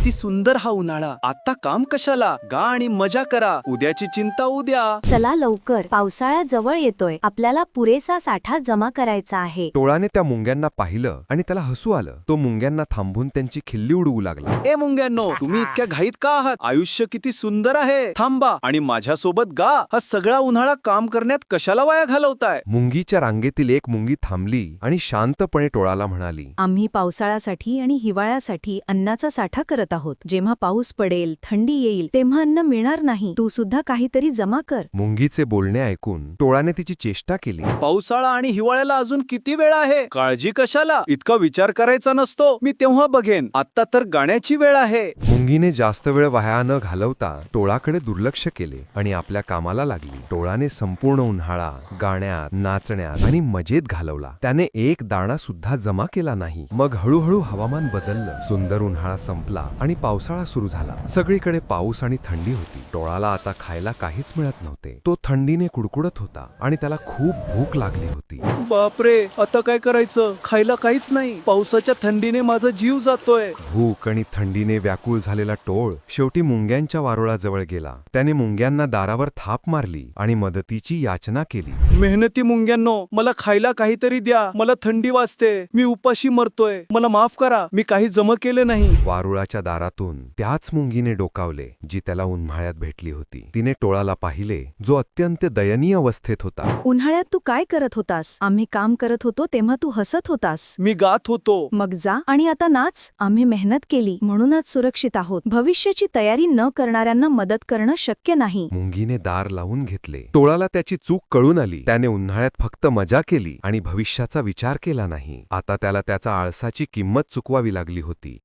किती सुंदर हा उन्हाळा. आता काम कशाला, गा आणि मजा करा, उद्याची चिंता उद्या. चला लवकर, पावसाळा जवळ येतोय. आपल्याला पुरेसा साठा जमा करायचा आहे. टोळाने त्या मुंग्यांना पाहिलं आणि त्याला हसू आलं. तो मुंग्यांना थांबून त्यांची खिल्ली उडवू लागला. ए मुंग्यांनो, तुम्ही इतक्या घाईत का आहात? आयुष्य किती सुंदर आहे. थांबा आणि माझ्यासोबत गा. हा सगळा उन्हाळा काम करण्यात कशाला वाया घालवताय? मुंगीच्या रांगेतील एक मुंगी थांबली आणि शांतपणे टोळाला म्हणाली, आम्ही पावसाळ्यासाठी आणि हिवाळ्यासाठी अन्नाचा साठा करत आहोत. जेव्हा पाऊस पडेल, थंडी येईल, तेव्हा अन्न मिळणार नाही. तू सुद्धा काहीतरी जमा कर. मुंगीचे बोलणे ऐकून टोळाने तिची चेष्टा केली. पावसाळा आणि हिवाळ्याला अजून किती वेळ आहे? काळजी कशाला? इतका विचार करायचा नसतो. मी तेव्हा बघेन. आता तर गाण्याची वेळ आहे. मुंगीने जास्त वेळ वाया न घालवता टोळाकडे दुर्लक्ष केले आणि आपल्या कामाला लागली. टोळाने संपूर्ण उन्हाळा गाण्यात, नाचण्यात आणि मजेत घालवला. त्याने एक दाणा सुद्धा जमा केला नाही. मग हळूहळू हवामान बदललं. सुंदर उन्हाळा संपला आणि पावसाळा सुरू झाला. सगळीकडे पाऊस आणि थंडी होती. टोळाला आता खायला काहीच मिळत नव्हते. तो थंडीने कुडकुडत होता आणि त्याला खूप भूक लागली होती. बापरे, आता काय करायचं? खायला काहीच नाही. पावसाच्या थंडीने माझा जीव जातोय. भूक आणि थंडीने व्याकुळ झालेला टोळ शेवटी मुंग्यांच्या वारुळाजवळ गेला. त्याने मुंग्यांना दारावर थाप मारली आणि मदतीची याचना केली. मेहनती मुंग्यांनो, मला खायला काहीतरी द्या. मला थंडी वाजते. मी उपाशी मरतोय. मला माफ करा. मी काही जमा केले नाही. वारुळाच्या दारातून त्याच मुंगीने डोकावले जी त्याला उन्हाळ्यात भेटली होती. तिने टोळाला पाहिले, जो अत्यंत दयनीय अवस्थेत होता. उन्हाळ्यात तू काय करत होतास? आम्ही काम करत होतो तेव्हा तू हसत होतास. मी गात होतो. मग जा आणि आता नाच. आम्ही मेहनत केली म्हणूनच सुरक्षित आहोत. भविष्याची तयारी न करणाऱ्यांना मदत करणं शक्य नाही. मुंगीने दार लावून घेतले. टोळाला त्याची चूक कळून आली. त्याने उन्हाळ्यात फक्त मजा केली आणि भविष्याचा विचार केला नाही. आता त्याला त्याचा आळसाची किंमत चुकवावी लागली होती.